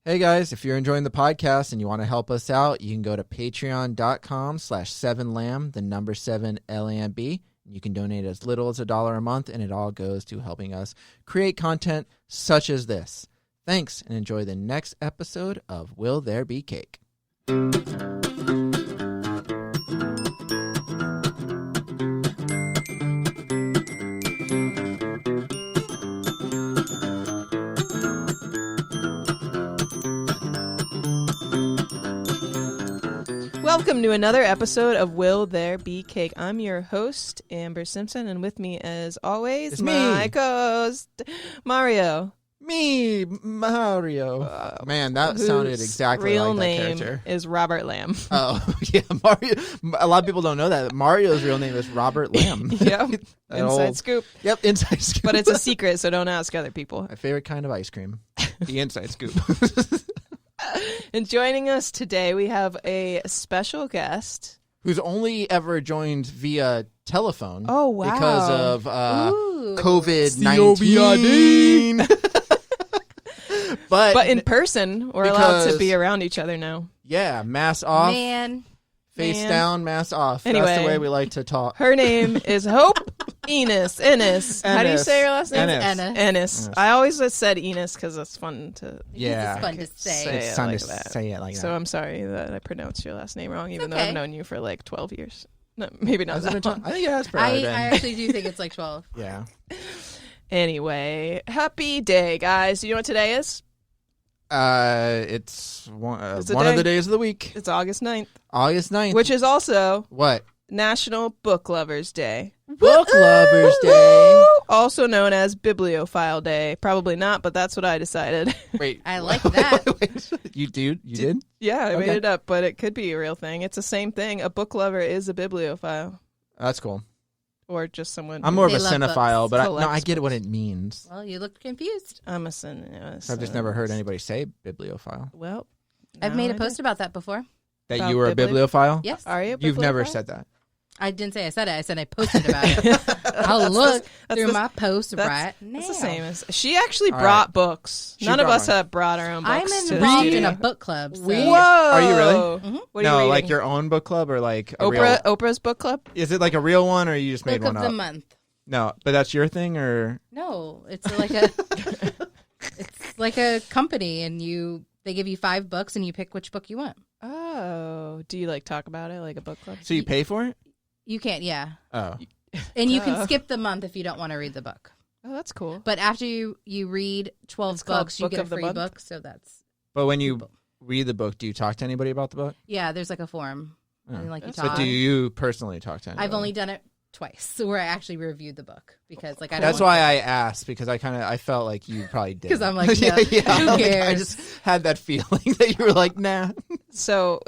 Hey guys, if you're enjoying the podcast and you want to help us out, you can go to patreon.com/7lamb, the number 7LAMB. You can donate as little as $1 a month, and it all goes to helping us create content such as this. Thanks, and enjoy the next episode of Will There Be Cake? Welcome to another episode of Will There Be Cake? I'm your host, Amber Simpson, and with me, as always, It's my me. co-host, Mario. Me, Mario. Man, that sounded exactly real like that name character. is Robert Lamb. Oh, yeah, Mario. A lot of people don't know that. Mario's real name is Robert Lamb. Yep, That inside old- scoop. Yep, inside scoop. But it's a secret, so don't ask other people. My favorite kind of ice cream. The inside scoop. And joining us today, we have a special guest. Who's only ever joined via telephone. Oh, wow. Because of Ooh. COVID-19. But in person, we're allowed to Because- be around each other now. Yeah, mask off, Man. face Man. down, mask off. Anyway. That's the way we like to talk. Her name is Hope Ennis. Ennis. How do you Ennis. say her last name? Ennis. Ennis. Ennis. I always just said Enos because it's fun to Yeah. It's fun to say. Say It's it time like to that. say it like So that. I'm sorry that I pronounced your last name wrong, even though okay. I've known you for like 12 years. No, maybe not Has it that been long. I think it has I probably been. actually do think it's like 12. Yeah. Anyway, happy day, guys. You know what today is? It's one It's a of day. the days of the week. It's August 9th, August 9th. which is also What? National Book Lovers Day. Book Lovers Day. Also known as Bibliophile Day. Probably not, but that's what I decided. Wait. I like that. Wait, you did? You did? Yeah, I made Okay. it up, but it could be a real thing. It's the same thing. A book lover is a bibliophile. That's cool. Or just someone. I'm more of They a love cinephile, books. but I Collects get what it means. Well, you looked confused. I'm a sin. I've just never heard anybody say bibliophile. Well, I've now made a I post do. about that before. That About you were a bibli- bibliophile? Yes. Are you? A You've never bibliophile? said that. I didn't say I said it. I said I posted about it. I'll look through my post right now. It's the same as she actually All brought books. She None of brought us one. have brought our own I'm books. to the involved in studio. a book club. So. Whoa! Are you really? Mhm. What are you No, reading? like your own book club or like a real... Oprah's book club. Is it like a real one or you just made Book of one the up? month. No, but that's your thing or... No, it's like a it's like a company, and they give you 5 books, and you pick which book you want. Oh, do you like talk about it like a book club? So you pay for it? You can't, yeah, Oh. and you can skip the month if you don't want to read the book. Oh, that's cool. But after you read 12 It's called books, you Book get a of the free Month? book. So that's But when you read the book, do you talk to anybody about the book? yeah. There's like a forum, and like you That's talk. But do you personally talk to anybody? I've only done it twice, so where I actually reviewed the book because like I don't. That's why I asked, because I felt like you probably did. 'Cause I'm like, yeah, yeah, who like, I cares? just had that feeling that you were like, nah. So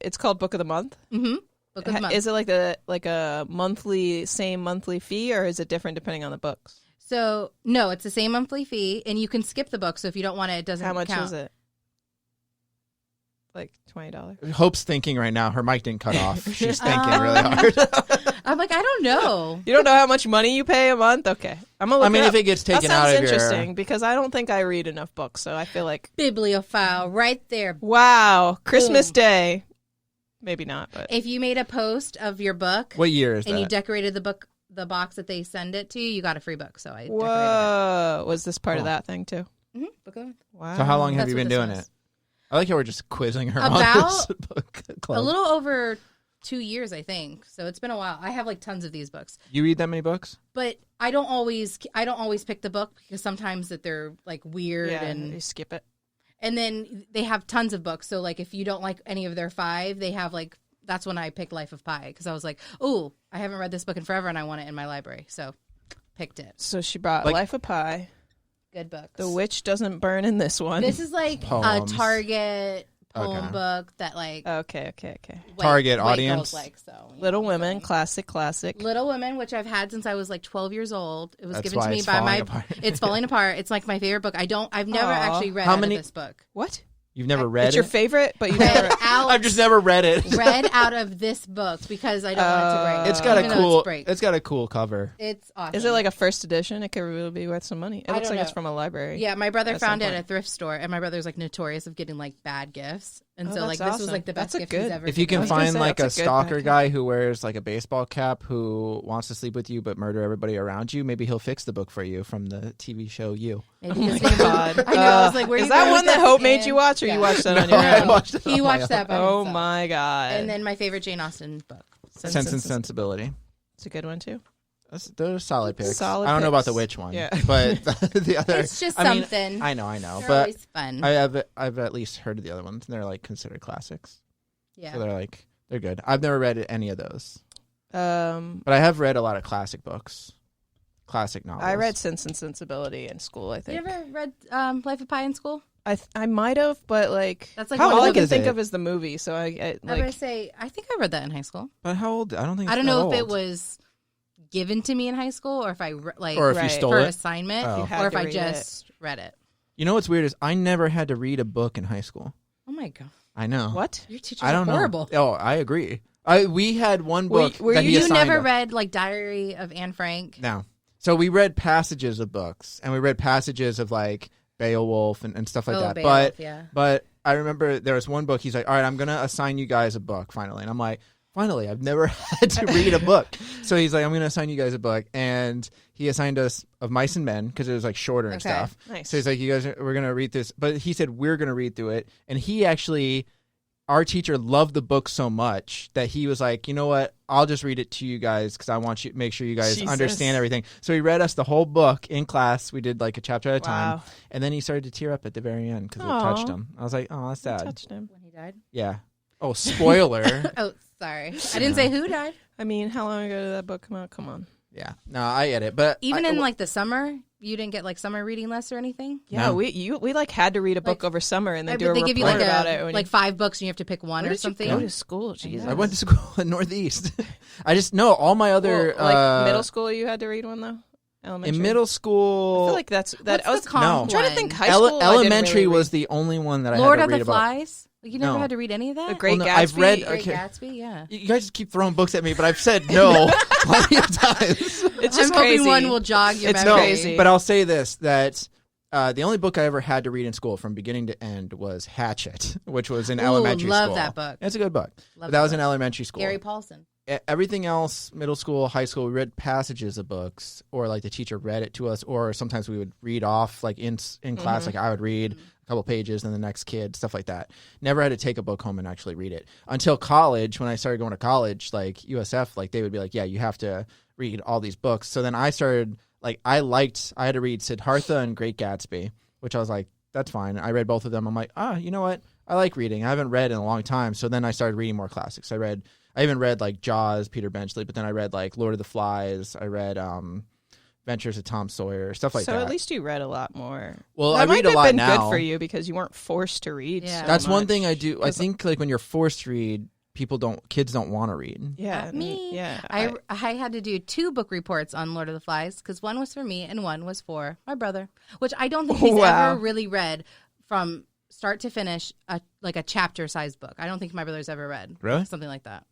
it's called Book of the Month. book of the month. Is it like a same monthly fee, or is it different depending on the books? So no, it's the same monthly fee, and you can skip the book. So if you don't want it, it doesn't. How much count. is it? Like $20. Hope's thinking right now. Her mic didn't cut off. She's thinking really hard. I'm like, I don't know. You don't know how much money you pay a month? Okay, I'm gonna look I mean, it if up. it gets That taken sounds out of interesting your... because I don't think I read enough books, so I feel like Bibliophile, right there. wow, Christmas Boom. Day. Maybe not, but If you made a post of your book What year is and that? you decorated the box that they send it to you got a free book. So I decorated whoa, was this part of Cool. that thing too? it. Book of the month. Wow. So how long have That's you what been this doing was. it? I like how we're just quizzing her on About this book club. A little over 2 years, I think. So it's been a while. I have like tons of these books. You read that many books? But I don't always pick the book because sometimes that they're like weird Yeah, you skip it. and then they have tons of books. So like if you don't like any of their 5, they have like that's when I picked Life of Pi because I was like, "Oh, I haven't read this book in forever and I want it in my library." So picked it. So she brought Like- Life of Pi. Good books. The witch doesn't burn in this one. This is like Poems. a Target poem Okay. book that like okay. Target white audience? girls like, so you Little know, Women, so. classic. Little Women, which I've had since I was like 12 years old. It was That's given why to me it's by falling my. apart. It's falling apart. It's like my favorite book. I've never Aw. actually read How out many- of this book. What? You've never read It's it? your favorite, but you Read never. out. I've just never read it. read out of this book because I don't want it to break. It's got even a though cool. break. It's got a cool cover. It's awesome. Is it like a first edition? It could really be worth some money. It I looks don't like it's know. from a library. Yeah, my brother at some found it point. at a thrift store, and my brother's like notorious of getting like bad gifts, and Oh, so like that's this was awesome. like the best That's a gift good- he's ever. If you can I was gonna find say, like a that's a good stalker backup. guy who wears like a baseball cap who wants to sleep with you but murder everybody around you, maybe he'll fix the book for you from the TV show You. Maybe Oh his my name- god! I know. I was like, where is you that going one with that this? Hope made And- you watch, or yeah. you watched that on No, your I own? watched it He on my watched own. that by Oh himself. my god! And then my favorite Jane Austen book. Sense and Sensibility. It's a good one too. Those are solid picks. Solid I don't know about the picks. witch one, Yeah. but the other. It's just I mean, something. I know, They're but always fun. I've at least heard of the other ones, and they're like considered classics. yeah. So they're good. I've never read any of those, Um, but I have read a lot of classic books, classic novels. I read Sense and Sensibility in school. I You think ever read Life of Pi in school? I might have, but like That's like How one all of I old the- can is think it? of is the movie. So I I would like say I think I read that in high school. But how old? I don't think. I don't it's that know if it old. was given to me in high school or if I like or if you Right. stole for it. assignment Oh. You had or if to I read just read it. You know what's weird is I never had to read a book in high school. Oh my god, I know. what? your teachers I don't are horrible. know. Oh, I agree. We had one Were- book were that he You assigned never us. read like Diary of Anne Frank? No. So we read passages of books, and we read passages of like Beowulf and stuff like Oh, that. Beowulf, yeah. But I remember there was one book. He's like, "All right, I'm gonna assign you guys a book finally," and I'm like, "Finally, I've never had to read a book." So he's like, "I'm gonna assign you guys a book," and he assigned us Of Mice and Men because it was like shorter and Okay. stuff. Nice. So he's like, we're gonna read this," but he said we're gonna read through it, and he actually. Our teacher loved the book so much that he was like, you know what? I'll just read it to you guys because I want you make sure you guys Jesus. understand everything. So he read us the whole book in class. We did like a chapter at a time, Wow. and then he started to tear up at the very end because it Aw. touched him. I was like, oh, that's sad. Touched him. When he died? Yeah. Oh, spoiler. Oh, sorry. I didn't say who died. I mean, how long ago did that book come out? Come on. Yeah. No, I get it, but Even I, in like the summer, you didn't get like summer reading lists or anything? Yeah, No. we like had to read a book Like- over summer and then I do bet a they report give you like about it. When like 5 books and you have to pick one where or did something. you go to school? Jesus. I went to school in Northeast. I just know all my other Well, like middle school, you had to read one though. Elementary. in middle I school. feel like that's that. What's I was the comp No. trying to one? think. High school, I didn't elementary really was the only one that I Lord had of to read the about. Flies? Like, you never No. had to read any of that? The Great Well, no, Gatsby. I've read- Great okay. Gatsby, yeah. You guys just keep throwing books at me, but I've said no plenty of times. It's just I'm crazy. hoping one will jog your It's memory. crazy. But I'll say this, that the only book I ever had to read in school from beginning to end was Hatchet, which was in Ooh, elementary love school. that book. It's a good book. Love But that that was book. in elementary school. Gary Paulson. Everything else, middle school, high school, we read passages of books, or like the teacher read it to us, or sometimes we would read off, like in class, like I would read a couple pages, and the next kid, stuff like that. Never had to take a book home and actually read it until college. When I started going to college, like USF, like they would be like, "Yeah, you have to read all these books." So then I started, like, I had to read Siddhartha and Great Gatsby, which I was like, that's fine. I read both of them. I'm like, you know what? I like reading. I haven't read in a long time. So then I started reading more classics. I even read like Jaws, Peter Benchley, but then I read like Lord of the Flies. I read Adventures of Tom Sawyer, stuff like so that. at least you read a lot more. Well, that I might read a have lot been now. good for you because you weren't forced to read. Yeah. so That's one much. thing I do. I 'Cause- think like when you're forced to read, kids don't want to read. Yeah, Not me. Yeah, I had to do 2 book reports on Lord of the Flies because one was for me and one was for my brother, which I don't think he's Wow. ever really read from start to finish, like a chapter-sized book. I don't think my brother's ever read Really? something like that.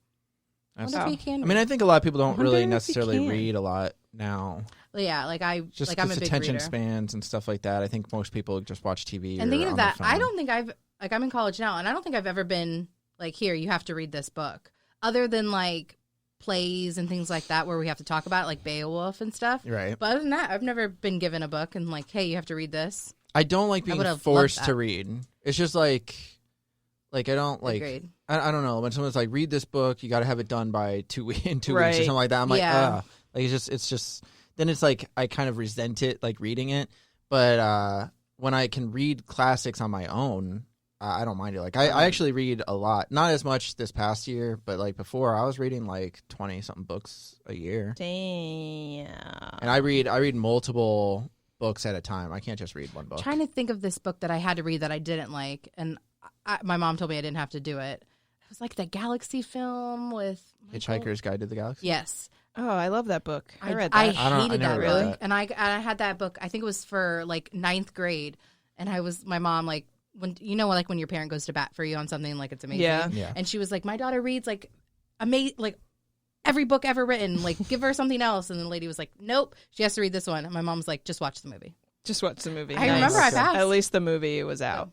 I That's- wonder if he can. I mean, I think a lot of people don't wonder really if he necessarily can. read a lot now. Yeah, like I'm Just a because big attention reader. spans and stuff like that. I think most people just watch TV. And or thinking of on their that, I phone. don't think I'm in college now, and I don't think I've ever been like, here, you have to read this book, other than like plays and things like that where we have to talk about it, like Beowulf and stuff. Right. But other than that, I've never been given a book and like, hey, you have to read this. I don't like I being would've loved forced to that. read. It's just like I don't like. Agreed. I don't know, when someone's like, read this book, you got to have it done by 2 weeks in 2 weeks or Right. something like that. I'm like, Yeah. like it's just then it's like I kind of resent it, like reading it. But when I can read classics on my own, I don't mind it. Like I actually read a lot, not as much this past year, but like before I was reading like 20 something books a year, Damn. and I read multiple books at a time. I can't just read one book. Trying to think of this book that I had to read that I didn't like, and my mom told me I didn't have to do it. It was like the Galaxy film with Hitchhiker's Guide to the Galaxy. Yes, Oh, I love that book. I read I that. I don't- I hated never that read book, that. and I had that book. I think it was for like 9th grade, and my mom like when like when your parent goes to bat for you on something, like it's amazing. Yeah. And she was like, my daughter reads like every book ever written. Like, give her something else. And the lady was like, nope, she has to read this one. And my mom's like, just watch the movie. Just watch the movie. I remember I passed. At least the movie was out.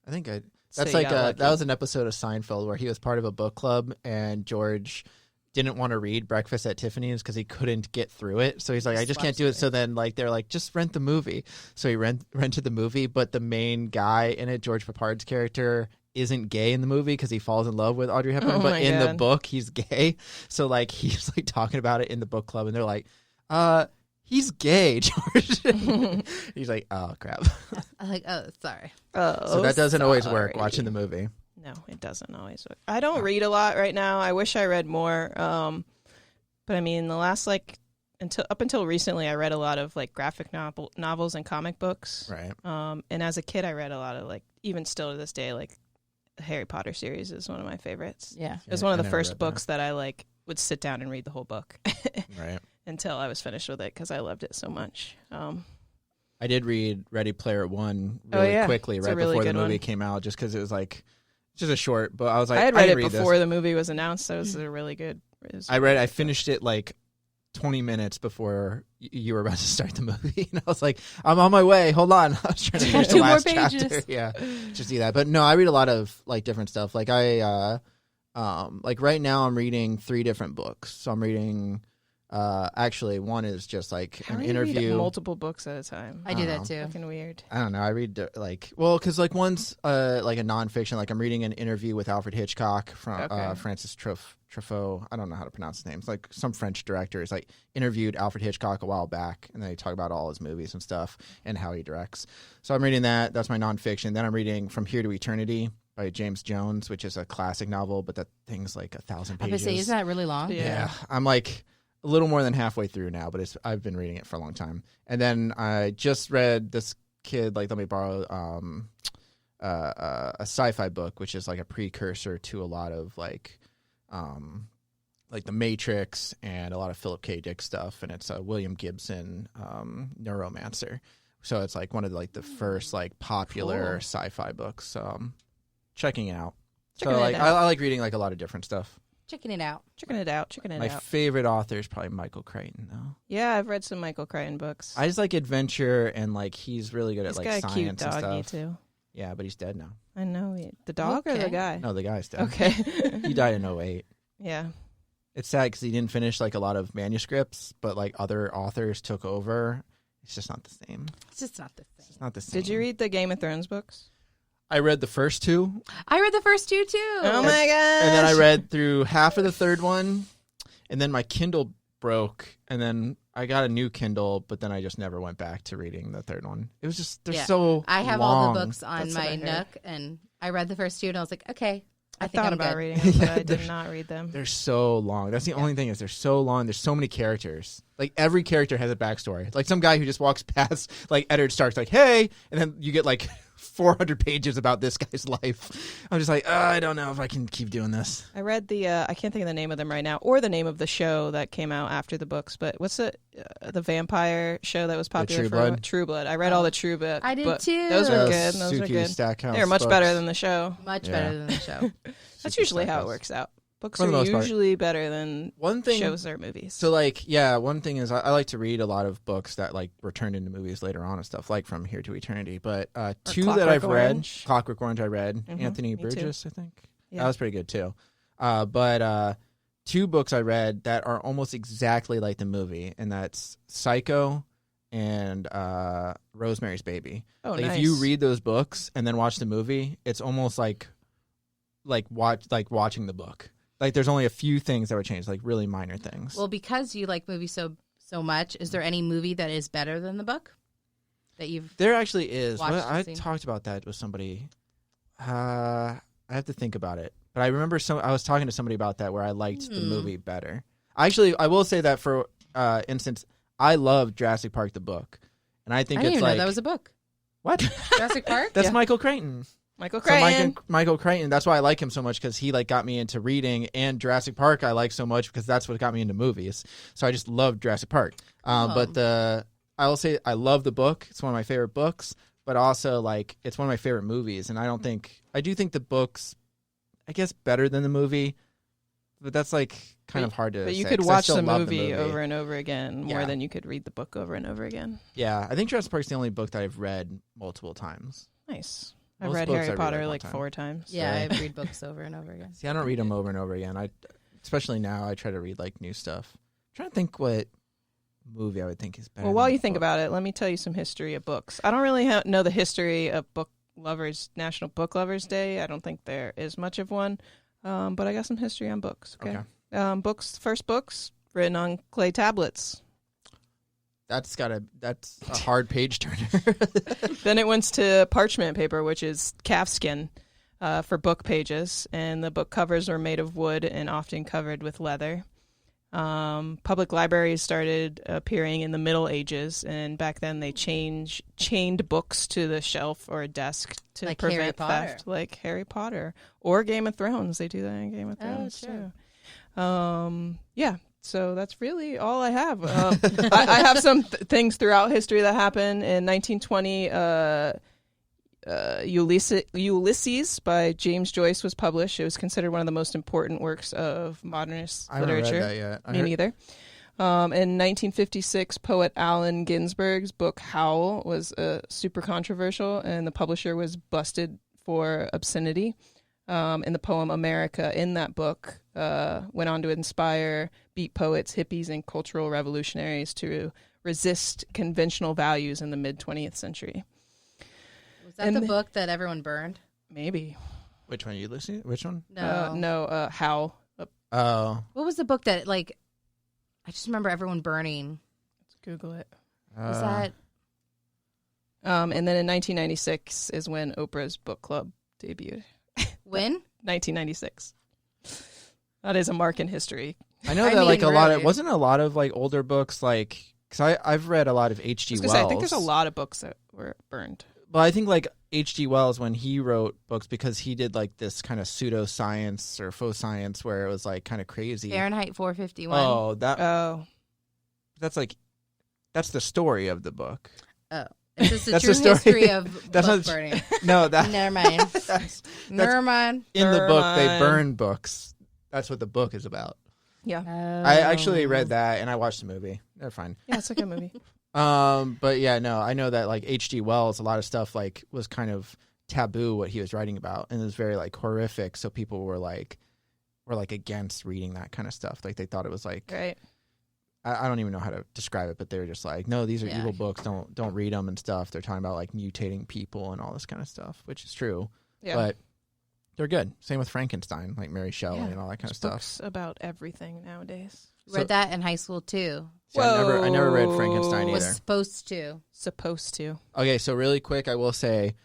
I think So that's you like got lucky. that was an episode of Seinfeld where he was part of a book club and George didn't want to read Breakfast at Tiffany's because he couldn't get through it. So he's like, I just can't do it. So then like they're like, just rent the movie. So he rented the movie, but the main guy in it, George Papard's character, isn't gay in the movie because he falls in love with Audrey Hepburn. But in the book, he's gay. So like he's like talking about it in the book club, and they're like, he's gay, George. He's like, oh crap. I'm like, oh, sorry. So that doesn't always work watching the movie. No, it doesn't always work. I don't read a lot right now. I wish I read more. But I mean, the last until recently, I read a lot of like graphic novels and comic books. Right. And as a kid, I read a lot of like, even still to this day, like the Harry Potter series is one of my favorites. Yeah. It was one of the first books that I like would sit down and read the whole book. Right. Until I was finished with it because I loved it so much. I did read Ready Player One really quickly right before the movie came out, just because it was like just a short. But I was like, I had read it before this. the movie was announced, so it was a really good. I finished it like 20 minutes before you were about to start the movie, and I was like, I'm on my way. Hold on, I was trying to finish the last chapter. Yeah, just do that. But no, I read a lot of like different stuff. Like like right now I'm reading 3 different books. So I'm reading. Actually, one is just like How an do you interview. Read multiple books at a time. I do that too. Fucking weird. I don't know. I read because like one's like a nonfiction. Like I'm reading an interview with Alfred Hitchcock from Francis Truffaut. I don't know how to pronounce his name. It's like some French director. It's like interviewed Alfred Hitchcock a while back, and they talk about all his movies and stuff and how he directs. So I'm reading that. That's my nonfiction. Then I'm reading From Here to Eternity by James Jones, which is a classic novel, but that thing's like 1,000 pages. I would say, isn't that really long? Yeah. I'm like a little more than halfway through now, but I've been reading it for a long time. And then I just read this kid let me borrow a sci-fi book, which is like a precursor to a lot of like The Matrix and a lot of Philip K. Dick stuff. And it's a William Gibson Neuromancer. So it's like one of the first like popular sci-fi books. So checking it out. I like reading like a lot of different stuff. Checking it out. My favorite author is probably Michael Crichton, though. Yeah, I've read some Michael Crichton books. I just like adventure, and like he's really good at like science cute and doggy stuff. Too. Yeah, but he's dead now. I know. The dog or the guy? No, the guy's dead. Okay. He died in 2008. Yeah. It's sad because he didn't finish like a lot of manuscripts, but like other authors took over. It's just not the same. It's just not the same. It's not the same. Did you read the Game of Thrones books? I read the first 2. I read the first 2 too. Oh my gosh. And then I read through half of the third one, and then my Kindle broke, and then I got a new Kindle, but then I just never went back to reading the third one. It was just, they're so I have long. all the books on my Nook, and I read the first 2, and I was like, okay. I think thought I'm about good. reading them, but I did not read them. They're so long. That's the only thing is they're so long. There's so many characters. Like every character has a backstory. Like some guy who just walks past like Eddard Stark's like, hey, and then you get like 400 pages about this guy's life. I'm just like, I don't know if I can keep doing this. I read the I can't think of the name of them right now, or the name of the show that came out after the books. But what's the vampire show that was popular? True Blood? True Blood. I read all the True Blood. I did too. Those are good. Those are Suki good. Stackhouse They're much books. better than the show. Much better than the show. That's usually how it works out. Books For the are most part. usually better than One thing, shows or movies. So like, yeah, one thing is I like to read a lot of books that like were turned into movies later on and stuff, like From Here to Eternity. But 2 that Clockwork I've Orange. read, Clockwork Orange I read, Anthony me too. Burgess, I think. Yeah. That was pretty good too. But 2 books I read that are almost exactly like the movie, and that's Psycho and Rosemary's Baby. Oh, like nice. if you read those books and then watch the movie, it's almost like watching the book. Like there's only a few things that would change, like really minor things. Well, because you like movies so much, is there any movie that is better than the book that you've? There actually is. watched I and seen? talked about that with somebody. I have to think about it, but I remember I was talking to somebody about that where I liked the movie better. Actually, I will say that for instance, I love Jurassic Park the book, and I think I didn't it's even like know that was a book. what? Jurassic Park. That's Yeah. Michael Crichton. Michael So Crichton. Michael Crichton. That's why I like him so much, because he like got me into reading, and Jurassic Park I like so much because that's what got me into movies. So I just love Jurassic Park. But I will say I love the book. It's one of my favorite books. but also like it's one of my favorite movies, and I do think the book's, I guess, better than the movie, but that's like kind of hard to But you say, could 'cause I watch still the love movie over and over again more Yeah. than you could read the book over and over again. Yeah, I think Jurassic Park's the only book that I've read multiple times. Nice. I've Most read books I Harry read, Potter like, one like time. 4 times. Yeah, Right. I read books over and over again. See, I don't read them over and over again. Especially now, I try to read like new stuff. I'm trying to think what movie I would think is better. Well, while than you the think book. about it, let me tell you some history of books. I don't really know the history of book lovers, National Book Lovers Day. I don't think there is much of one, but I got some history on books. Okay. First books written on clay tablets. That's a hard page turner. Then it went to parchment paper, which is calfskin, for book pages, and the book covers were made of wood and often covered with leather. Public libraries started appearing in the Middle Ages, and back then they chained books to the shelf or a desk to Like Harry prevent Potter. theft, like Harry Potter or Game of Thrones. They do that in Game of Thrones sure. too. Yeah. So that's really all I have. I have some things throughout history that happened in 1920. Ulysses by James Joyce was published. It was considered one of the most important works of modernist I haven't literature. read that yet. Me neither. In 1956, poet Allen Ginsberg's book Howl was super controversial, and the publisher was busted for obscenity. And the poem America in that book went on to inspire beat poets, hippies, and cultural revolutionaries to resist conventional values in the mid-20th century. Was that the book that everyone burned? Maybe. Which one? Ulysses? Which one? No. Howl. Oh. What was the book that, like, I just remember everyone burning. Let's Google it. Was that? And then in 1996 is when Oprah's book club debuted. When? 1996. That is a mark in history. I know I that like a mean, lot of really. wasn't a lot of like older books like because I've read a lot of H.G. Wells. I think there's a lot of books that were burned. But I think like H.G. Wells when he wrote books because he did like this kind of pseudoscience or faux science where it was like kind of crazy. Fahrenheit 451. Oh, Oh, that's the story of the book. Oh. It's just a That's true the story. history of That's book not- burning. No, that Never mind. that's Never mind. in the book they Never mind. burn books. That's what the book is about. yeah. I actually read that and I watched the movie. They're fine. Yeah, it's a good movie. But yeah, no, I know that like H.G. Wells, a lot of stuff like was kind of taboo what he was writing about, and it was very like horrific. So people were like against reading that kind of stuff. Like they thought it was like Right. I don't even know how to describe it, but they were just like, no, these are Yeah. evil books. Don't read them and stuff. They're talking about like mutating people and all this kind of stuff, which is true. Yeah. But they're good. Same with Frankenstein, like Mary Shelley Yeah. and all that kind of There's stuff. books about everything nowadays. Read that in high school too. See, I never read Frankenstein Whoa. Was either. supposed to. Supposed to. Okay, so really quick, I will say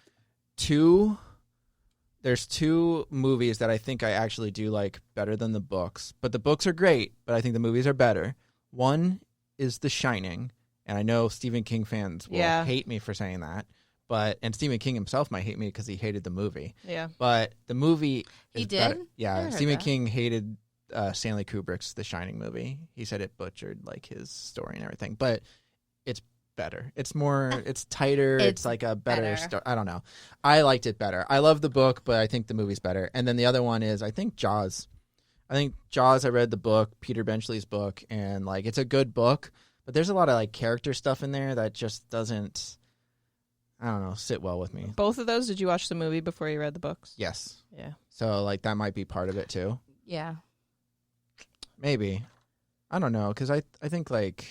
there's 2 movies that I think I actually do like better than the books. But the books are great, but I think the movies are better. One is The Shining, and I know Stephen King fans will Yeah. hate me for saying that. And Stephen King himself might hate me because he hated the movie. Yeah. But the movie He is did? better. I Yeah, heard Stephen that. King hated Stanley Kubrick's The Shining movie. He said it butchered like his story and everything. But it's better. It's more. It's tighter. It's like a better story. I don't know. I liked it better. I love the book, but I think the movie's better. And then the other one is I think Jaws. I read the book, Peter Benchley's book, and like it's a good book, but there's a lot of like character stuff in there that just doesn't, I don't know, sit well with me. Both of those, did you watch the movie before you read the books? Yes. Yeah. So like that might be part of it too. Yeah. Maybe. I don't know, because I think like,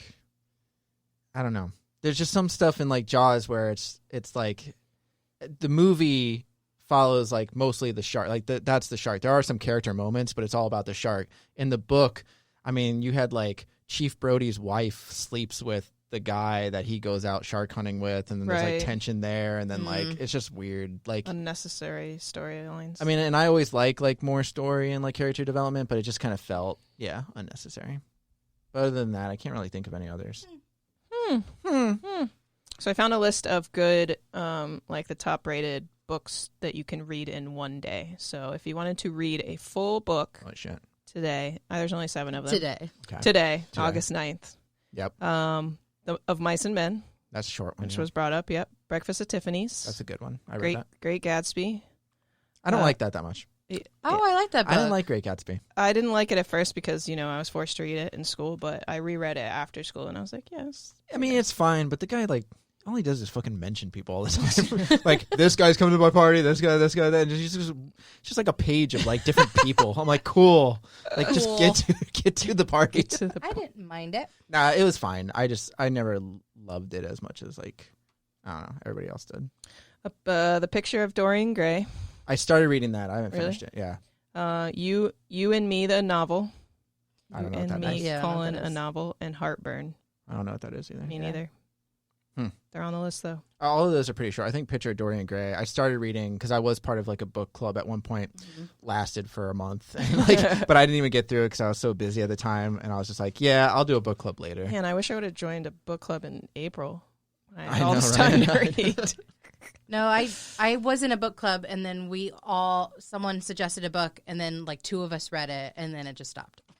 I don't know. There's just some stuff in like Jaws where it's like the movie follows like mostly the shark. Like that's the shark. There are some character moments, but it's all about the shark. In the book, I mean, you had like Chief Brody's wife sleeps with the guy that he goes out shark hunting with, and then there's like Right. tension there, and then like it's just weird. Like Unnecessary storylines. I mean, and I always like more story and like character development, but it just kind of felt unnecessary. But other than that, I can't really think of any others. So I found a list of good, like the top rated books that you can read in one day. So if you wanted to read a full book Holy shit. today, there's only 7 of them. Today. Okay. Today, August 9th. Yep. Of Mice and Men, That's a short one. which yeah. was brought up. Yep. Breakfast at Tiffany's. That's a good one. I read that. Great Gatsby. I don't like that much. I like that book. I didn't like Great Gatsby. I didn't like it at first because, I was forced to read it in school, but I reread it after school, and I was like, yes. I mean, it's fine, but the guy, like, all he does is fucking mention people all the time. Like, this guy's coming to my party, this guy, that. And it's just like a page of, like, different people. I'm like, cool. Like, just get to the party. I didn't mind it. Nah, it was fine. I never loved it as much as, like, I don't know, everybody else did. The Picture of Dorian Gray. I started reading that. I haven't Really? finished it. Yeah. You and Me, the novel. I don't know and what that Me, is. Yeah, I don't know what Colin, that a is. novel, and Heartburn. I don't know what that is either. Me neither. Hmm. They're on the list, though. All of those are pretty short. I think Picture of Dorian Gray. I started reading because I was part of like a book club at one point. Lasted for a month, but I didn't even get through it because I was so busy at the time. And I was just like, yeah, I'll do a book club later. Man, I wish I would have joined a book club in April. I I had all know, this right? time to read. No, I was in a book club, and then someone suggested a book, and then like 2 of us read it, and then it just stopped. So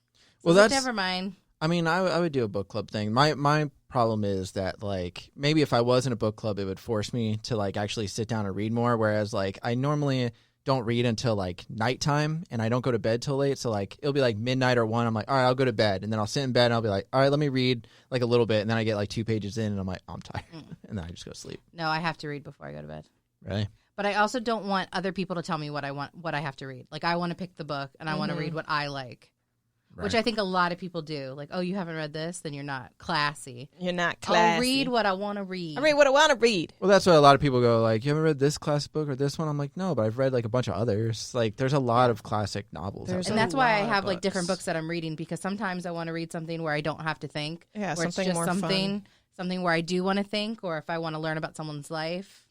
Well, I was like, that's- never mind. I mean, I would do a book club thing. My problem is that like maybe if I was in a book club, it would force me to like actually sit down and read more. Whereas like I normally don't read until like nighttime, and I don't go to bed till late. So like it'll be like midnight or 1. I'm like, all right, I'll go to bed, and then I'll sit in bed and I'll be like, all right, let me read like a little bit, and then I get like 2 pages in, and I'm like, oh, I'm tired, and then I just go to sleep. No, I have to read before I go to bed. Really? But I also don't want other people to tell me what I have to read. Like I want to pick the book, and I want to read what I like. Which I think a lot of people do. Like, oh, you haven't read this? Then you're not classy. You're not classy. I'll read what I want to read. I read what I want to read. Well, that's why a lot of people go like, you haven't read this classic book or this one? I'm like, no, but I've read like a bunch of others. Like there's a lot of classic novels. There's out And there. that's why I lot of have like books. different books that I'm reading, because sometimes I want to read something where I don't have to think. Yeah, where it's something just more something where I do want to think, or if I want to learn about someone's life.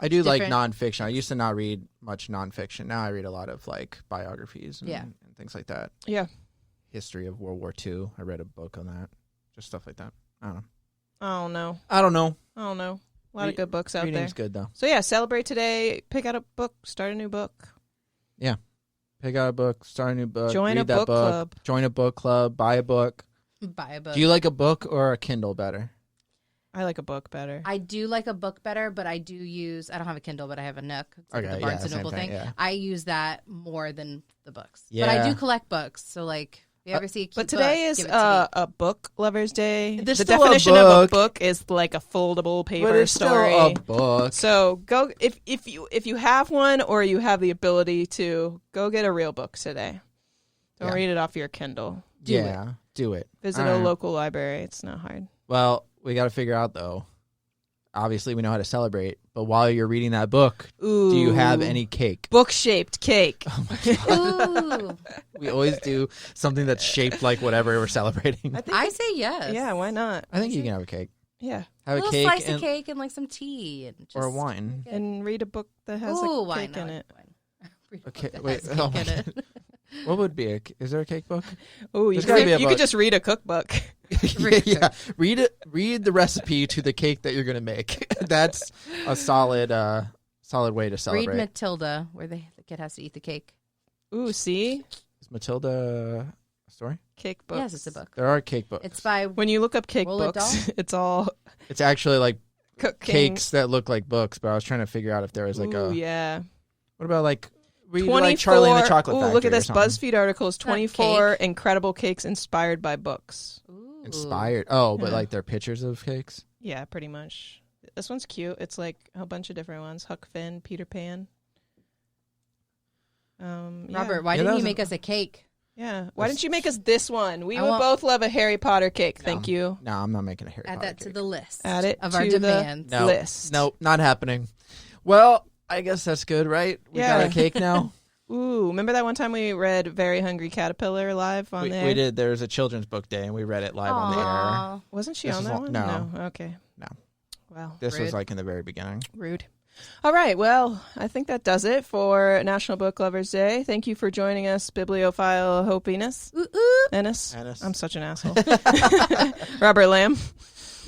I do like different. nonfiction. I used to not read much nonfiction. Now I read a lot of like biographies and, Yeah. and things like that. Yeah. History of World War II. I read a book on that. Just stuff like that. I don't know. Oh, no. I don't know. I don't know. A lot of good books out there. Reading's good though. So, yeah, celebrate today. Pick out a book. Start a new book. Pick out a book. Start a new book. Join read a that book club. Join a book club. Buy a book. Buy a book. Do you like a book or a Kindle better? I like a book better. I do like a book better, but I don't have a Kindle, but I have a Nook. It's like Okay, the Barnes yeah, and same Noble thing, thing. yeah. I use that more than the books. But Yeah. I do collect books. So like, if you ever see a cute But today book, is give it to me. a book lovers day. There's The still a definition of a book. book is like a foldable paper But it's story. still a book. So go if you have one or you have the ability to go get a real book today. Don't Yeah. read it off your Kindle. Do it. Visit All a right. local library. It's not hard. Well, we got to figure out though. Obviously, we know how to celebrate, but while you're reading that book, Ooh. do you have any cake? book shaped cake? Oh my god. Ooh, We always do something that's shaped like whatever we're celebrating. I say yes. Yeah, why not? I think you can have a cake. Yeah, Have A a little cake, slice and, of cake and like some tea and just or wine. and read a book that has Ooh, a wine, cake in no, it. wine. Read a Okay, book that wait. has Oh cake my in it. What would be is there a cake book? Oh, you There's gotta be a could book. just read a cookbook. Yeah. Read it. Read the recipe to the cake that you're gonna make. That's a solid way to celebrate. Read Matilda, where the kid has to eat the cake. Ooh, see, Is Matilda a story? cake books. Yes, it's a book. There are cake books. It's by When you look up cake Roald books, Dahl? it's all It's actually like cooking. cakes that look like books, but I was trying to figure out if there was like Ooh, a. yeah. What about like read like Charlie and the Chocolate Ooh, Factory? look at or this something. BuzzFeed article is Not 24 incredible cakes inspired by books. Ooh. Inspired. Oh, but Yeah. like they're pictures of cakes. Yeah, pretty much. This one's cute. It's like a bunch of different ones. Huck Finn, Peter Pan. Yeah. Robert, why Yeah, didn't that you was make us a cake? Yeah. Why didn't you make us this one? We I would want- both love a Harry Potter cake. Thank you. No, I'm not making a Harry Add Potter that to cake. the list Add it of to our the- demands. No, list. Nope, not happening. Well, I guess that's good, right? We got Yeah. a cake now. Ooh, remember that one time we read Very Hungry Caterpillar live on there? We did. There was a children's book day, and we read it live on the air. Aw. Wasn't she This on is that all- one? no. Okay. No. Well, This was Rude. like in the very beginning. rude. All right. Well, I think that does it for National Book Lovers Day. Thank you for joining us, Bibliophile Hope Ennis. Ooh, ooh. Ennis. Ennis. I'm such an asshole. Robert Lamb.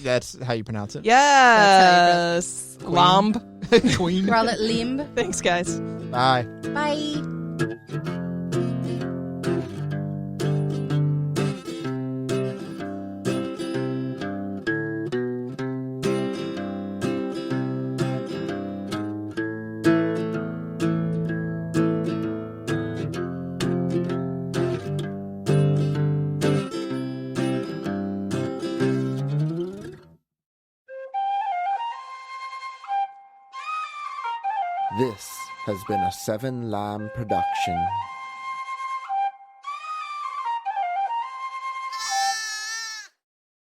That's how you pronounce it. Yes. Queen. Lomb. Queen. Charlotte Limb. Thanks, guys. Bye. Bye. has been a Seven Lamb production.